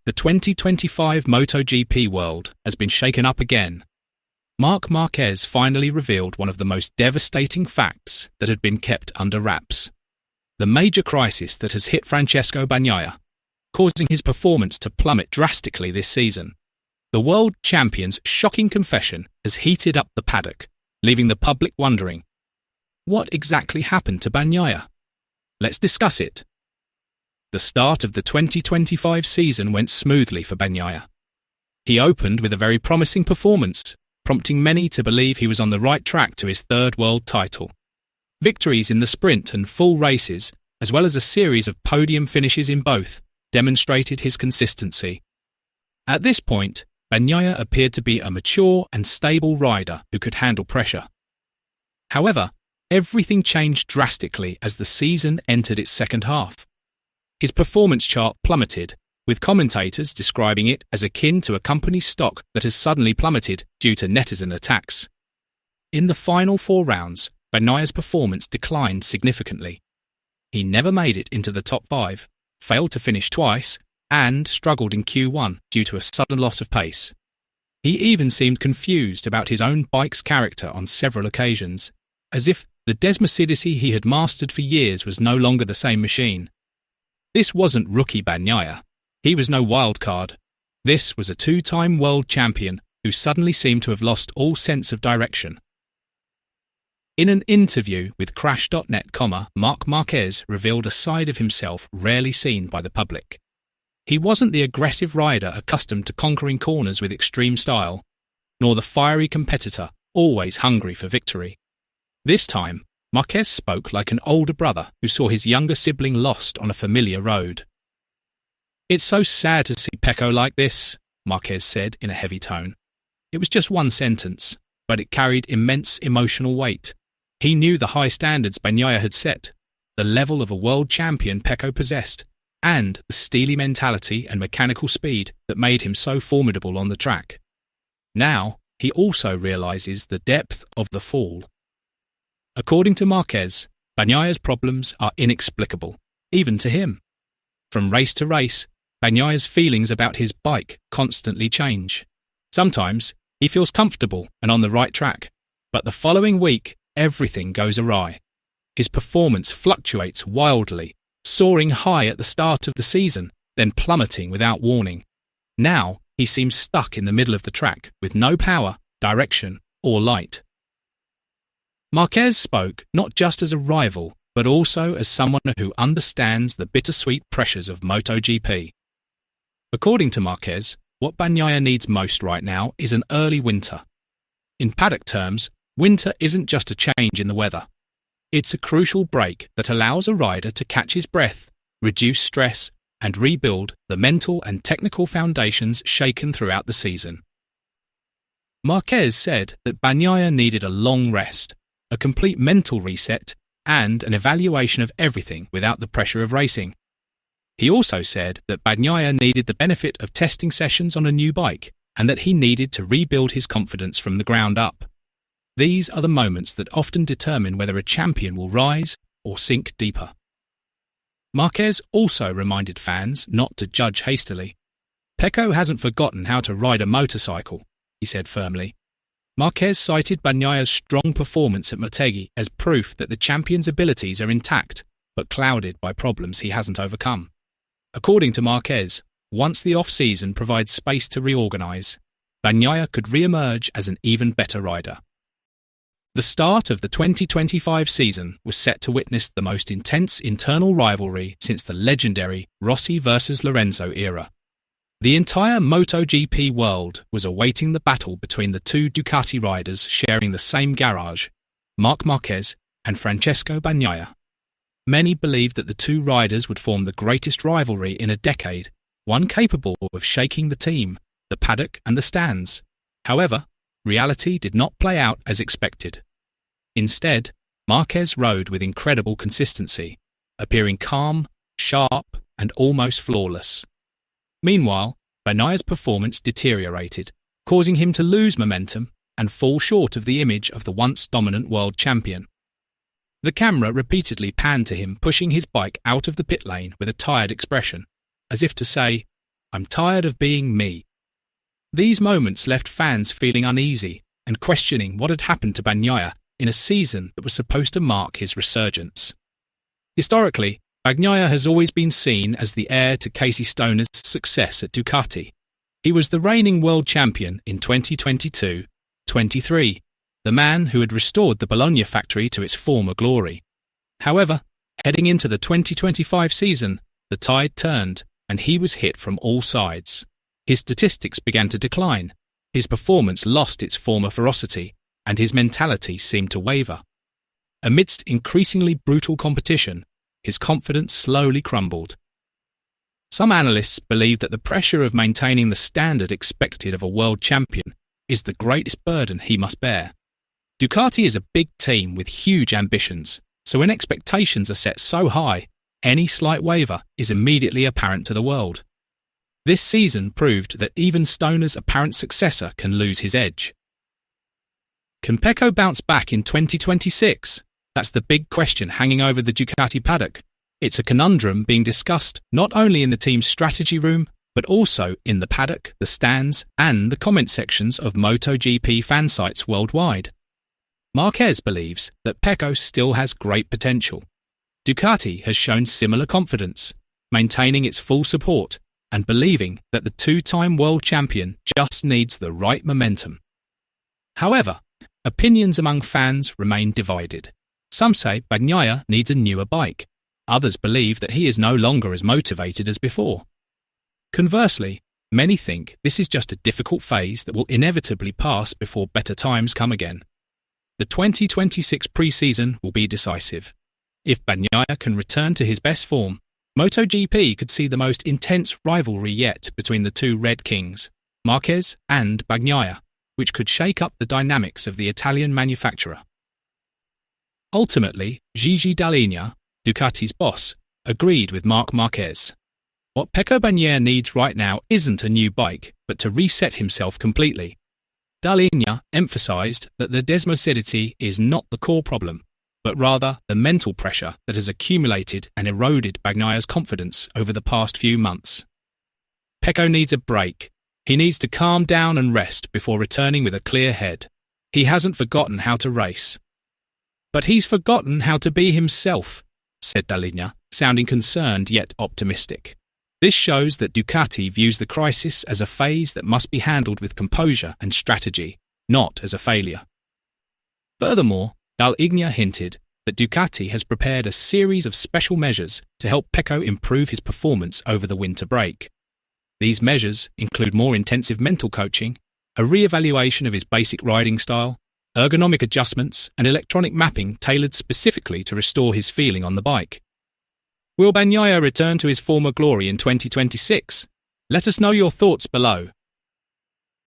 The 2025 MotoGP world has been shaken up again. Marc Márquez finally revealed one of the most devastating facts that had been kept under wraps. The major crisis that has hit Francesco Bagnaia, causing his performance to plummet drastically this season. The world champion's shocking confession has heated up the paddock, leaving the public wondering, what exactly happened to Bagnaia? Let's discuss it. The start of the 2025 season went smoothly for Bagnaia. He opened with a very promising performance, prompting many to believe he was on the right track to his third world title. Victories in the sprint and full races, as well as a series of podium finishes in both, demonstrated his consistency. At this point, Bagnaia appeared to be a mature and stable rider who could handle pressure. However, everything changed drastically as the season entered its second half. His performance chart plummeted, with commentators describing it as akin to a company's stock that has suddenly plummeted due to netizen attacks. In the final 4 rounds, Bagnaia's performance declined significantly. He never made it into the top 5, failed to finish twice, and struggled in Q1 due to a sudden loss of pace. He even seemed confused about his own bike's character on several occasions, as if the Desmosedici he had mastered for years was no longer the same machine. This wasn't rookie Bagnaia. He was no wild card. This was a 2-time world champion who suddenly seemed to have lost all sense of direction. In an interview with Crash.net, Marc Márquez revealed a side of himself rarely seen by the public. He wasn't the aggressive rider accustomed to conquering corners with extreme style, nor the fiery competitor always hungry for victory. This time, Marquez spoke like an older brother who saw his younger sibling lost on a familiar road. "It's so sad to see Pecco like this," Marquez said in a heavy tone. It was just one sentence, but it carried immense emotional weight. He knew the high standards Bagnaia had set, the level of a world champion Pecco possessed, and the steely mentality and mechanical speed that made him so formidable on the track. Now, he also realizes the depth of the fall. According to Marquez, Bagnaia's problems are inexplicable, even to him. From race to race, Bagnaia's feelings about his bike constantly change. Sometimes, he feels comfortable and on the right track, but the following week, everything goes awry. His performance fluctuates wildly, soaring high at the start of the season, then plummeting without warning. Now, he seems stuck in the middle of the track, with no power, direction, or light. Marquez spoke not just as a rival, but also as someone who understands the bittersweet pressures of MotoGP. According to Marquez, what Bagnaia needs most right now is an early winter. In paddock terms, winter isn't just a change in the weather. It's a crucial break that allows a rider to catch his breath, reduce stress, and rebuild the mental and technical foundations shaken throughout the season. Marquez said that Bagnaia needed a long rest, a complete mental reset, and an evaluation of everything without the pressure of racing. He also said that Bagnaia needed the benefit of testing sessions on a new bike, and that he needed to rebuild his confidence from the ground up. These are the moments that often determine whether a champion will rise or sink deeper. Marquez also reminded fans not to judge hastily. "Pecco hasn't forgotten how to ride a motorcycle," he said firmly. Marquez cited Bagnaia's strong performance at Motegi as proof that the champion's abilities are intact, but clouded by problems he hasn't overcome. According to Marquez, once the off-season provides space to reorganise, Bagnaia could re-emerge as an even better rider. The start of the 2025 season was set to witness the most intense internal rivalry since the legendary Rossi versus Lorenzo era. The entire MotoGP world was awaiting the battle between the 2 Ducati riders sharing the same garage, Marc Márquez and Francesco Bagnaia. Many believed that the 2 riders would form the greatest rivalry in a decade, one capable of shaking the team, the paddock and the stands. However, reality did not play out as expected. Instead, Marquez rode with incredible consistency, appearing calm, sharp, and almost flawless. Meanwhile, Bagnaia's performance deteriorated, causing him to lose momentum and fall short of the image of the once dominant world champion. The camera repeatedly panned to him pushing his bike out of the pit lane with a tired expression, as if to say, I'm tired of being me." These moments left fans feeling uneasy and questioning what had happened to Bagnaia in a season that was supposed to mark his resurgence. Historically, Bagnaia has always been seen as the heir to Casey Stoner's success at Ducati. He was the reigning world champion in 2022-23, the man who had restored the Bologna factory to its former glory. However, heading into the 2025 season, the tide turned and he was hit from all sides. His statistics began to decline, his performance lost its former ferocity, and his mentality seemed to waver. Amidst increasingly brutal competition, his confidence slowly crumbled. Some analysts believe that the pressure of maintaining the standard expected of a world champion is the greatest burden he must bear. Ducati is a big team with huge ambitions, so when expectations are set so high, any slight waver is immediately apparent to the world. This season proved that even Stoner's apparent successor can lose his edge. Can Pecco bounce back in 2026? That's the big question hanging over the Ducati paddock. It's a conundrum being discussed not only in the team's strategy room, but also in the paddock, the stands, and the comment sections of MotoGP fan sites worldwide. Marquez believes that Pecco still has great potential. Ducati has shown similar confidence, maintaining its full support and believing that the two-time world champion just needs the right momentum. However, opinions among fans remain divided. Some say Bagnaia needs a newer bike. Others believe that he is no longer as motivated as before. Conversely, many think this is just a difficult phase that will inevitably pass before better times come again. The 2026 pre-season will be decisive. If Bagnaia can return to his best form, MotoGP could see the most intense rivalry yet between the two Red Kings, Marquez and Bagnaia, which could shake up the dynamics of the Italian manufacturer. Ultimately, Gigi Dall'Igna, Ducati's boss, agreed with Marc Márquez. What Pecco Bagnaia needs right now isn't a new bike, but to reset himself completely. Dall'Igna emphasised that the desmosidity is not the core problem, but rather the mental pressure that has accumulated and eroded Bagnaia's confidence over the past few months. Pecco needs a break. He needs to calm down and rest before returning with a clear head. He hasn't forgotten how to race. But he's forgotten how to be himself, said Dall'Igna, sounding concerned yet optimistic. This shows that Ducati views the crisis as a phase that must be handled with composure and strategy, not as a failure. Furthermore, Dall'Igna hinted that Ducati has prepared a series of special measures to help Pecco improve his performance over the winter break. These measures include more intensive mental coaching, a re-evaluation of his basic riding style, ergonomic adjustments and electronic mapping tailored specifically to restore his feeling on the bike. Will Bagnaia return to his former glory in 2026? Let us know your thoughts below.